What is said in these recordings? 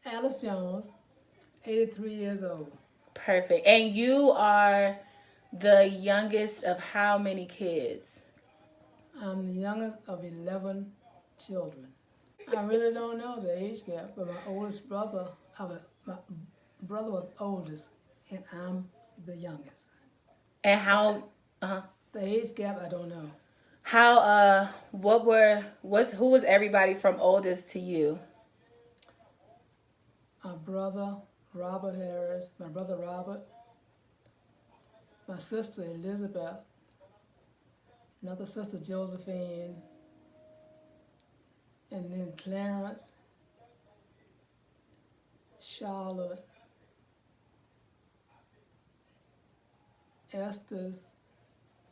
Alice Jones, 83 years old. Perfect. And you are the youngest of how many kids? I'm the youngest of 11 children. I really don't know the age gap, but my oldest brother, my brother was oldest, and I'm the youngest. And But how uh the age gap, I don't know. who was everybody from oldest to you? My brother, Robert Harris, my brother Robert, my sister Elizabeth, another sister Josephine, and then Clarence, Charlotte, Estes,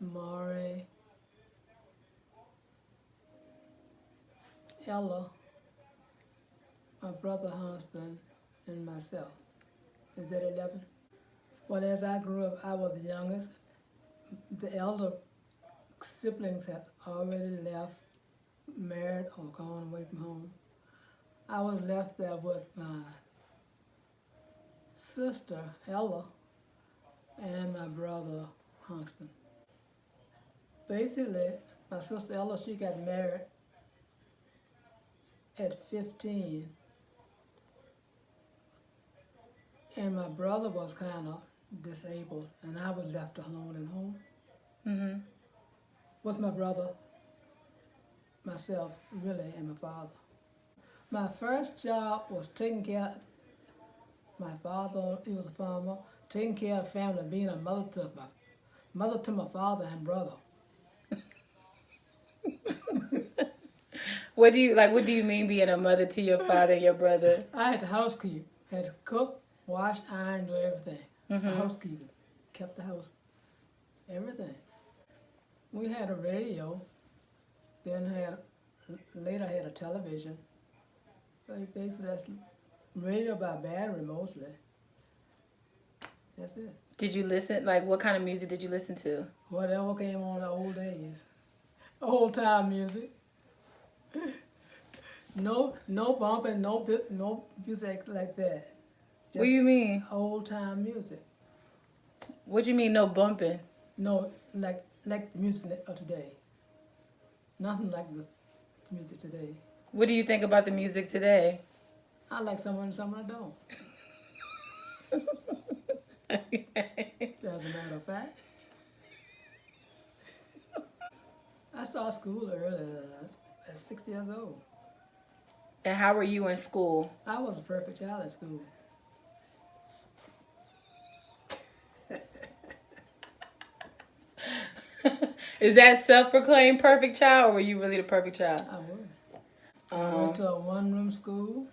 Maury, Ella, my brother Hunston, and myself. Is that 11? Well, as I grew up, I was the youngest. The elder siblings had already left, married, or gone away from home. I was left there with my sister, Ella, and my brother, Hunston. Basically, my sister Ella, she got married at 15, and my brother was kind of disabled, and I was left alone at home Mm-hmm. with my brother, myself, really, and my father. My first job was taking care. My father, he was a farmer, taking care of family, being a mother to my father and brother. What do you mean being a mother to your father and your brother? I had to housekeep, had to cook, wash, iron, do everything. A Mm-hmm. housekeeper, kept the house, everything. We had a radio, then had later had a television. So basically, that's radio by battery mostly. That's it. Did you listen? Like, what kind of music did you listen to? Whatever came on the old days, old time music. No bumping, no music like that. What do Just you mean? old time music. What do you mean no bumping? No, like the music of today. Nothing like the music today. What do you think about the music today? I like some I don't. As a matter of fact, I started school early at 6 years old. And how were you in school? I was a perfect child at school. Is that self-proclaimed perfect child, or were you really the perfect child? I was. I went Um, to a one-room school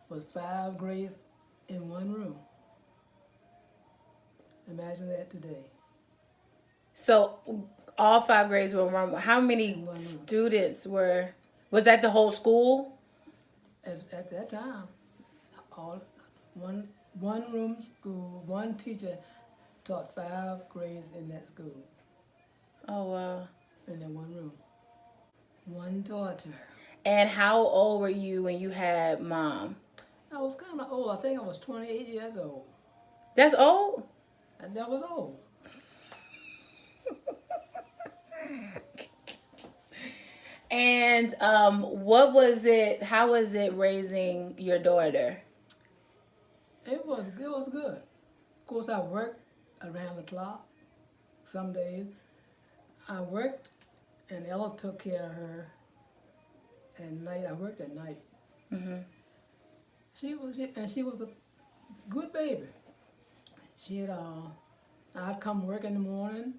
with 5 grades in one room. Imagine that today, so all five grades were in one. How many in one room. students were? Was that the whole school? At that time, all one one room school, one teacher taught 5 grades in that school, Oh wow. in that one room. One daughter. And how old were you when you had mom? I was kind of old. I think I was 28 years old. That's old. And that was old. And what was it? How was it raising your daughter? It was good. Of course, I worked around the clock. Some days I worked, and Ella took care of her at night. I worked at night. Hmm. She was a good baby. I'd come work in the morning,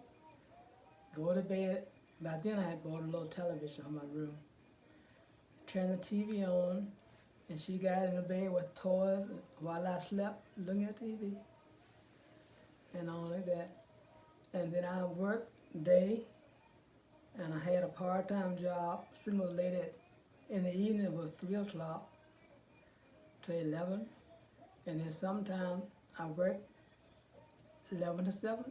go to bed. By then, I had bought a little television in my room. Turn the TV on, and she got in the bed with toys while I slept, looking at TV, and all like that. And then I worked day, and I had a part-time job. Sitting with late in the evening. It was 3 o'clock to 11, and then sometime I worked 11 to 7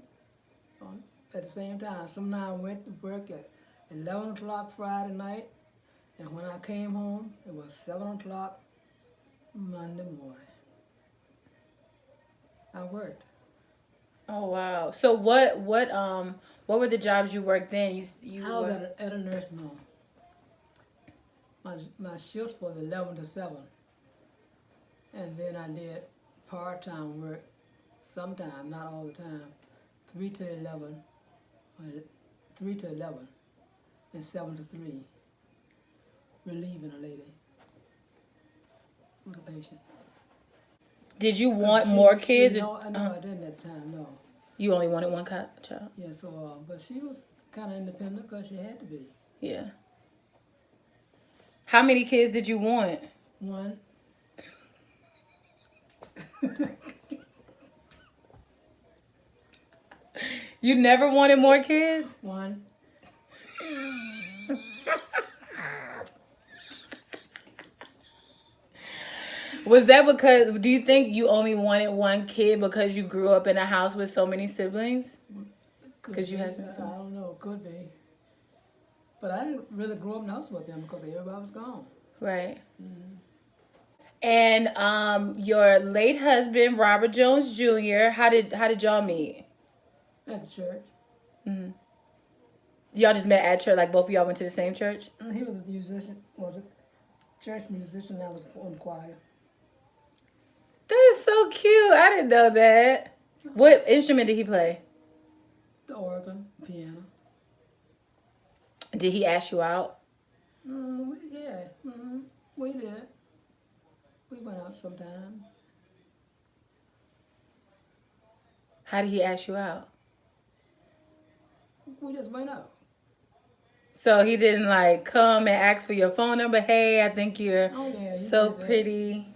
on, at the same time. Sometimes I went to work at 11 o'clock Friday night, and when I came home, it was 7 o'clock Monday morning. I worked. Oh wow. So what were the jobs you worked then? You I was were at a nursing home. My shifts was 11 to 7. And then I did part-time work sometime, not all the time, 3 to 11, or 3 to 11, and 7 to 3, relieving a lady with a patient. Did you 'Cause want more kids? No, I didn't at the time, no. You only wanted one child? Yeah, so, but she was kind of independent because she had to be. Yeah. How many kids did you want? One. You never wanted more kids? One. Was that because, do you think you only wanted one kid because you grew up in a house with so many siblings? Because you had some I don't know, could be. But I didn't really grow up in the house with them because everybody was gone. Right. Mm-hmm. And your late husband, Robert Jones Jr., how did y'all meet? At the church. Mm-hmm. Y'all just met at church, like both of y'all went to the same church? He was a musician, was a church musician. I was on choir. That is so cute. I didn't know that. What instrument did he play? The organ, piano. Did he ask you out? Yeah, we did. We went out sometimes. How did he ask you out? We just went out. So he didn't like come and ask for your phone number. Hey, I think you're so pretty.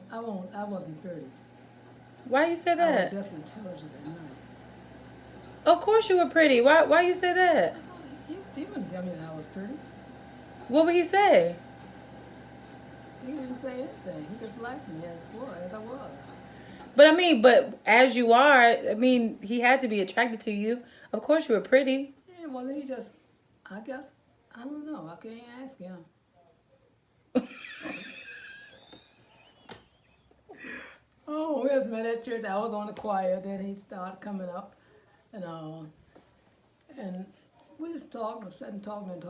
I wasn't pretty. Why you say I that? was just intelligent and nice. Of course you were pretty. Why you say that? He wouldn't tell me that I was pretty. What would he say? He didn't say anything. He just liked me as I was. But as you are, I mean, he had to be attracted to you. Of course you were pretty. Yeah, well, he just, I guess, I don't know. I can't ask him. Oh, we just met at church. I was on the choir. Then he started coming up, and we just talked, sat and talking.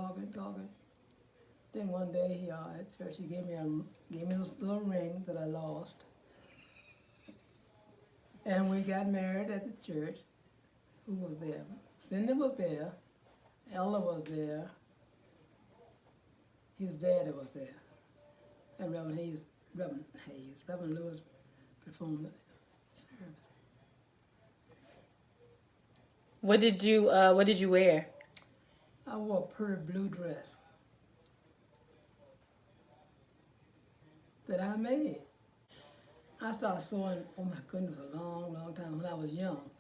Then one day he at church he gave me this little ring that I lost, and we got married at the church. Who was there? Cindy was there. Ella was there. His daddy was there, and Reverend Lewis performed the service. What did you wear? I wore a pretty blue dress that I made. I started sewing, oh my goodness, a long, long time when I was young.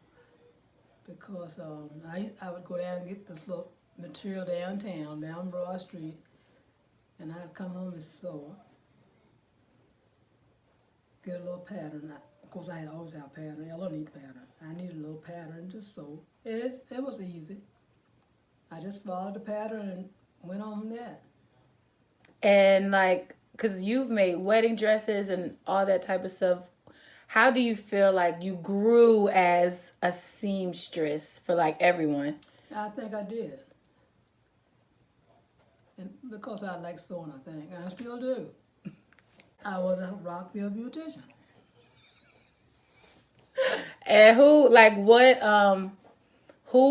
Because I would go down and get this little material downtown, down Broad Street, and I'd come home and sew. Get a little pattern. Of course, I had always had a pattern. Ella needed a pattern. I needed a little pattern to sew. It was easy. I just followed the pattern and went on from that. And like, because you've made wedding dresses and all that type of stuff, how do you feel like you grew as a seamstress for like everyone? I think I did. And because I like sewing, I think. I still do. I was a Rockville beautician. And who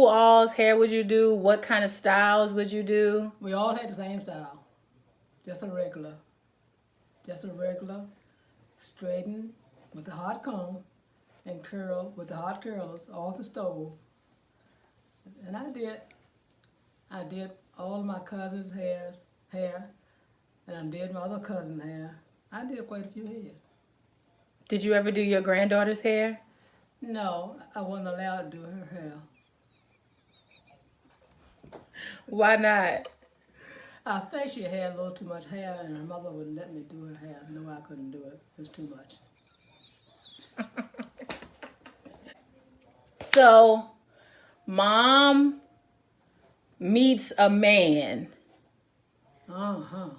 all's hair would you do? What kind of styles would you do? We all had the same style. Just a regular, straighten with a hot comb and curl with the hot curlers off the stove. And I did all my cousins' hair, and I did my other cousin's hair. I did quite a few hairs. Did you ever do your granddaughter's hair? No, I wasn't allowed to do her hair. Why not? I think she had a little too much hair, and her mother wouldn't let me do her hair. No, I couldn't do it. It was too much. So, mom meets a man. Uh-huh.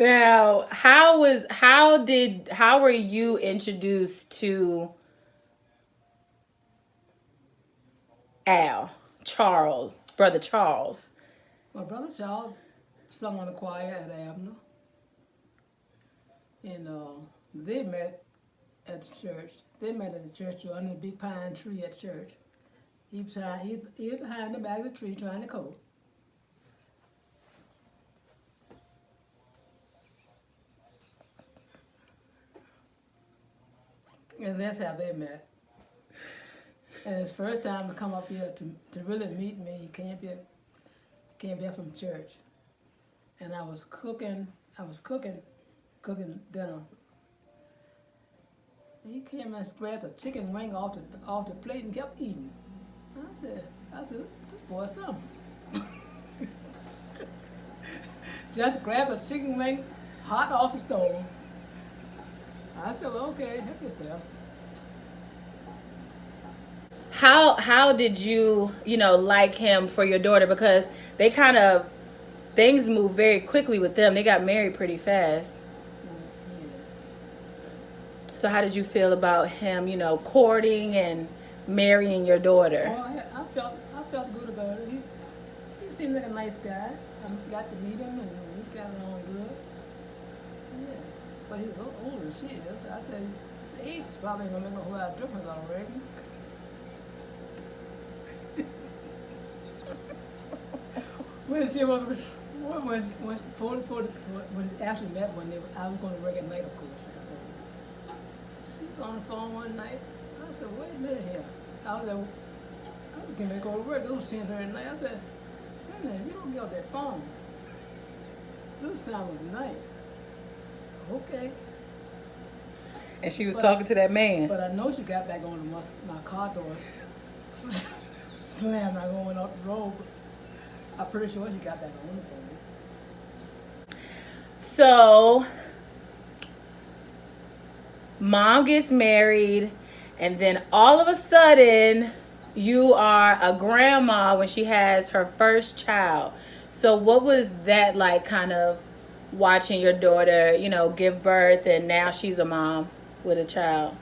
Now, how were you introduced to Al, Charles, brother Charles? My brother Charles sung on the choir at Abner, and they met at the church. They met at the church under the big pine tree at church. He was behind the back of the tree trying to coat. And that's how they met. And his first time to come up here to really meet me, he came here from church. And I was cooking dinner. And he came and grabbed a chicken wing off the plate and kept eating. I said, this boy something. Just grab a chicken wing hot off the stove. I said, well, okay, help yourself. How did you like him for your daughter? Because they kind of, things move very quickly with them. They got married pretty fast. Yeah. So how did you feel about him, courting and marrying your daughter? Well, I felt good about it. He seemed like a nice guy. I got to meet him and we got along good. Yeah. But he's a little older than she is. I said, his age probably ain't gonna make a whole lot of difference, I reckon. When she was, when she actually met I was going to work at night, of course. I told her. She was on the phone one night. I said, wait a minute here. I was getting ready to go to work. It was 10:30 at night. I said, Cindy, you don't get off that phone. This time of the night. Okay. And she was talking to that man. But I know she got back on my car door. Slammed, I going up the road. I'm pretty sure she got back on the phone. So, mom gets married, and then all of a sudden, you are a grandma when she has her first child. So, what was that like, kind of watching your daughter, give birth, and now she's a mom with a child?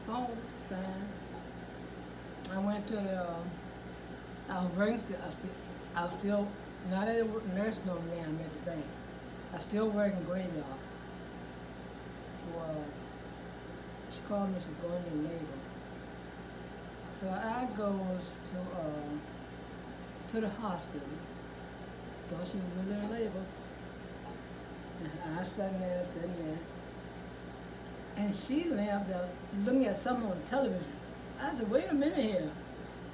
Oh, it's fine. I went to the, I was working I was still, not at a nursing home now, I'm at the bank. I still working graveyard. So she called me, she's going in labor. So I goes to the hospital. Thought she was really in labor. And I sat there. And she left there looking at something on television. I said, wait a minute here.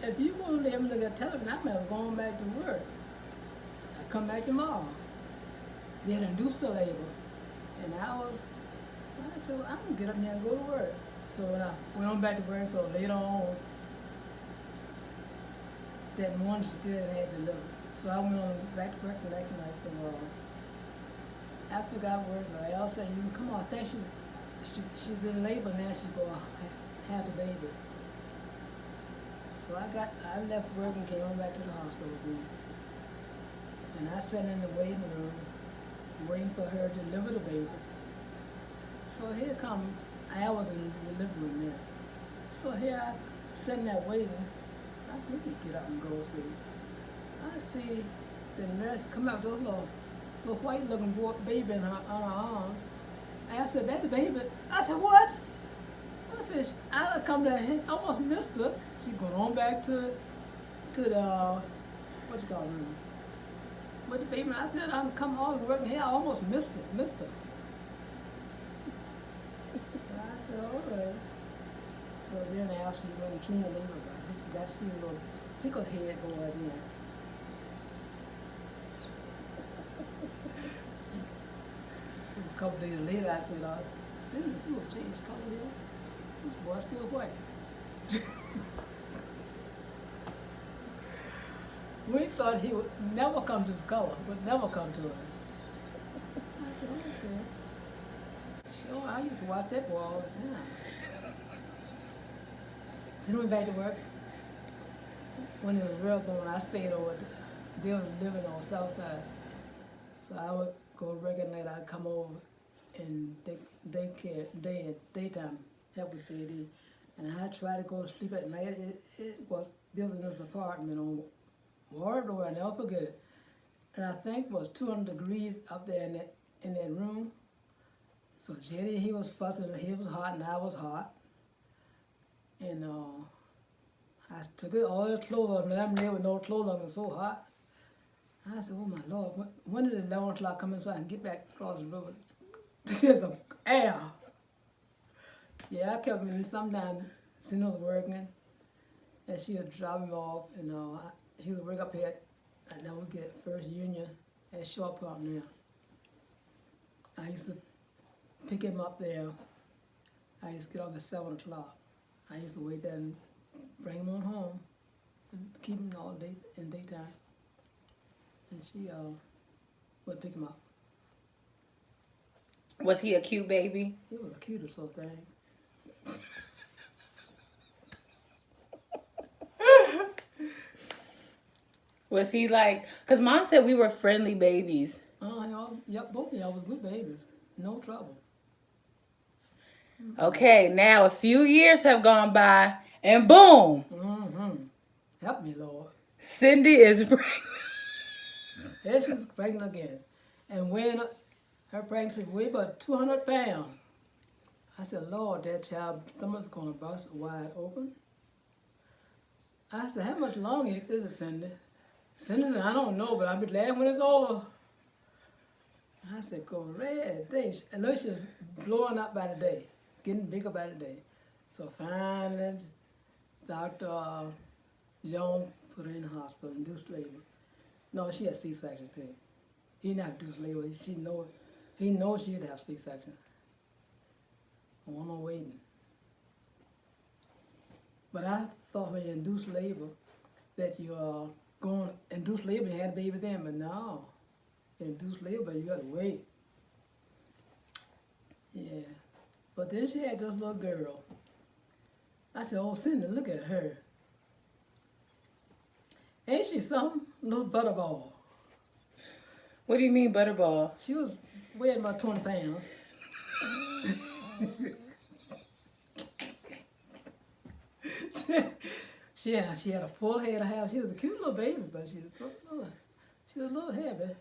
If you won't let me look at television, I might have gone back to work. I come back tomorrow. They had induced the labor. And I said, well, I'm going to get up here and go to work. So when I went on back to work, so later on, that morning she still had delivered. So I went on back to work the next night. So after I got work, I said, you can come on, I think she's in labor now, she's going to have the baby. So I left work and came on back to the hospital with me. And I sat in the waiting room, waiting for her to deliver the baby. So here I was in the delivery room there. So here I sitting there waiting. I said, let me get up and go see. I see the nurse come out with those little white looking baby on her arms. And I said, that the baby? I said, what? I said, I come down here, I almost missed her. She going on back to the, what you call it, room. With the baby, I said, I'm coming home working here, I almost missed her. I said, all right. So then after she went and cleaned the baby, I got to see a little pickle head go right in. So a couple days later, I said, Cindy, you will change color here? This boy's still white. We thought he would never come to his color, would never come to it. I said, okay. Sure, I used to watch that boy all the time. So went back to work. When it was real going, I stayed over there. They was living on the south side. So I would go to work at night, I'd come over and daytime, help with JD. And I tried to go to sleep at night. This was in this apartment on Ward Road, I never forget it. And I think it was 200 degrees up there in that room. So JD, he was fussing, he was hot and I was hot. And I took all the clothes off, and I'm there with no clothes on, it was so hot. I said, oh my Lord, when did the 11 o'clock come in so I can get back across the river to get some air? Yeah, I kept him sometimes. Cindy was working, and she would drop him off, and she would work up here, and then we get First Union at Short Park now. I used to pick him up there. I used to get off at 7 o'clock. I used to wait there and bring him on home, and keep him all day in daytime. And she would pick him up. Was he a cute baby? He was the cutest little thing. Was he like, because Mom said we were friendly babies. Yep, both of y'all was good babies. No trouble. Okay, now a few years have gone by, and boom! Mm-hmm. Help me, Lord. Cindy is pregnant. There she's pregnant again. And when her pregnancy weighed about 200 pounds, I said, Lord, that child, stomach's going to bust wide open. I said, how much longer is it, Cindy? Cindy said, I don't know, but I'll be glad when it's over. I said, go red day. And look, she's blowing up by the day, getting bigger by the day. So finally, Dr. Jones put her in the hospital, induced labor. No, she had C-section too. He didn't have induced labor. He knows she'd have C-section. One more waiting. But I thought when you induce labor that you are going induce labor, you had a baby then, but no. Induced labor, you gotta wait. Yeah. But then she had this little girl. I said, oh, Cindy, look at her. Ain't she something? Little butterball. What do you mean, butterball? She was weighing about 20 pounds. she had a full head of hair. She was a cute little baby, but she was a little heavy.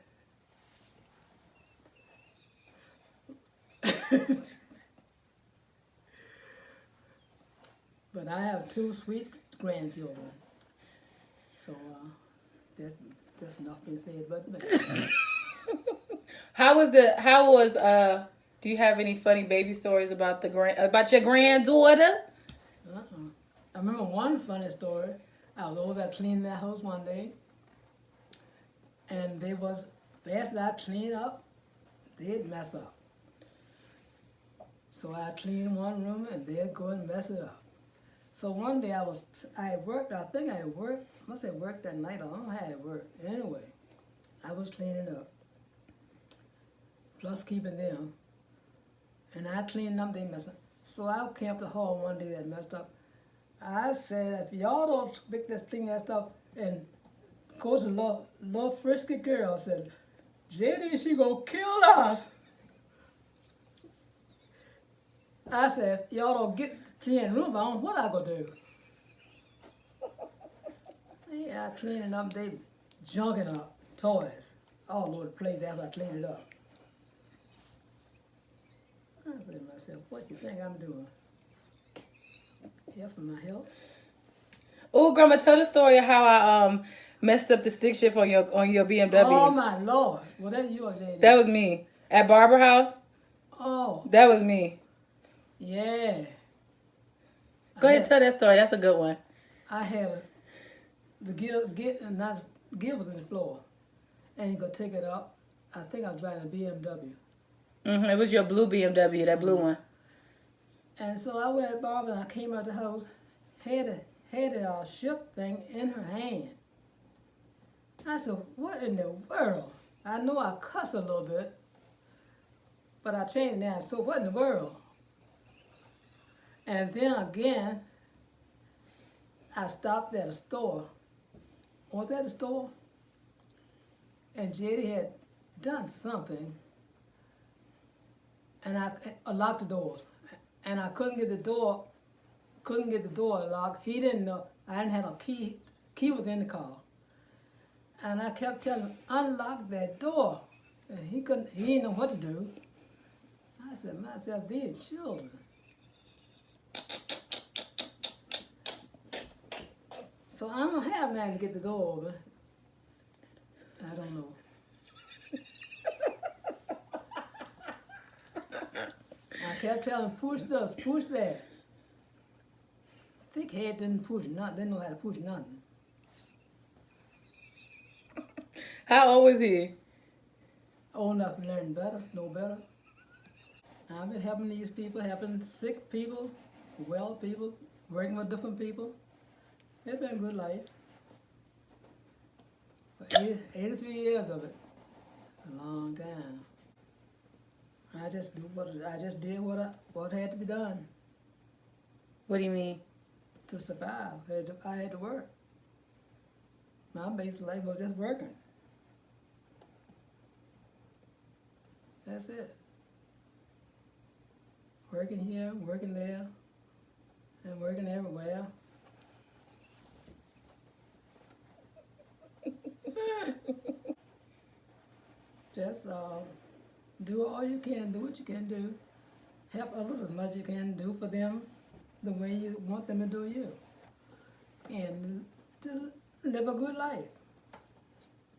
But I have 2 sweet grandchildren. So that's enough being said about that. Do you have any funny baby stories about about your granddaughter? I remember one funny story. I was over there cleaning that house one day, and after I clean up, they'd mess up. So I clean one room and they'd go and mess it up. So one day I must have worked that night, I don't know how it worked. Anyway, I was cleaning up, plus keeping them. And I cleaned up, they messed up. So I came up the hall one day that messed up. I said, if y'all don't make this clean that stuff, and of course a little frisky girl said, JD, she gonna kill us. I said, if y'all don't get clean room, I don't know what I gonna do. Yeah, I cleaning up, they junking up toys all over the place after I cleaned it up. I said to myself, what do you think I'm doing? Here for my health? Oh, Grandma, tell the story of how I messed up the stick shift on your BMW. Oh my Lord. Was that you or JD? That was me. At Barber House? Oh. That was me. Yeah. Go ahead, tell that story. That's a good one. I had the gear was in the floor. And you go take it up. I think I was driving a BMW. It was your blue BMW, that blue one. And so I went at Bob and I came out the house, had a ship thing in her hand. I said, what in the world? I know I cuss a little bit, but I changed it now. So what in the world? And then again, I stopped at a store. Was that a store? And JD had done something. and I locked the doors, and I couldn't get the door locked. He didn't know. I didn't have a key. Key was in the car, and I kept telling him unlock that door, and he couldn't. He didn't know what to do. I said to myself, these children. So I don't have man to get the door open. I don't know. I kept telling him, push this, push that. Thick head didn't push nothing, didn't know how to push nothing. How old was he? Old enough to learn better, know better. I've been helping these people, helping sick people, well people, working with different people. It's been a good life. For 83 years of it. A long time. I just did what had to be done What do you mean? to survive. I had to work. My basic life was just working. That's it. Working here, working there, and working everywhere. Just do all you can, do what you can do. Help others as much as you can, do for them the way you want them to do you. And to live a good life.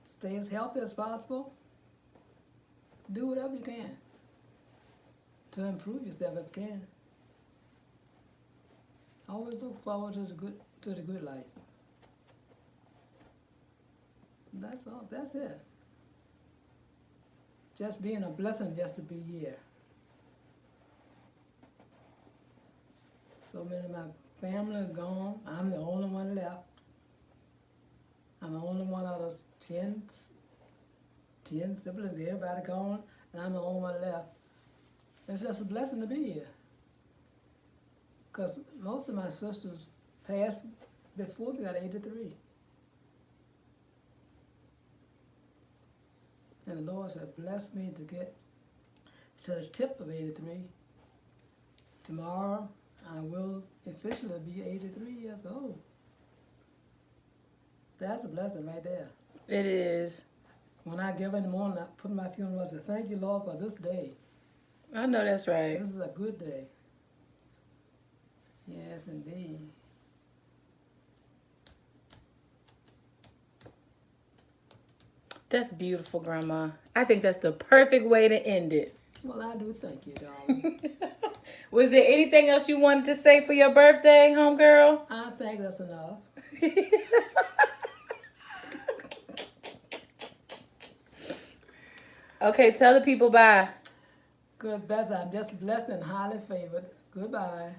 Stay as healthy as possible. Do whatever you can to improve yourself if you can. Always look forward to the good life. That's all. That's it. Just being a blessing just to be here. So many of my family is gone. I'm the only one left. I'm the only one out of 10 siblings. Everybody gone, and I'm the only one left. It's just a blessing to be here. Because most of my sisters passed before they got 83. And the Lord has blessed me to get to the tip of 83. Tomorrow, I will officially be 83 years old. That's a blessing right there. It is. When I give in the morning, I put my funeral, I say, thank you, Lord, for this day. I know that's right. This is a good day. Yes, indeed. That's beautiful, Grandma. I think that's the perfect way to end it. Well, I do thank you, darling. Was there anything else you wanted to say for your birthday, homegirl? I think that's enough. Okay, tell the people bye. Good, best. I'm just blessed and highly favored. Goodbye.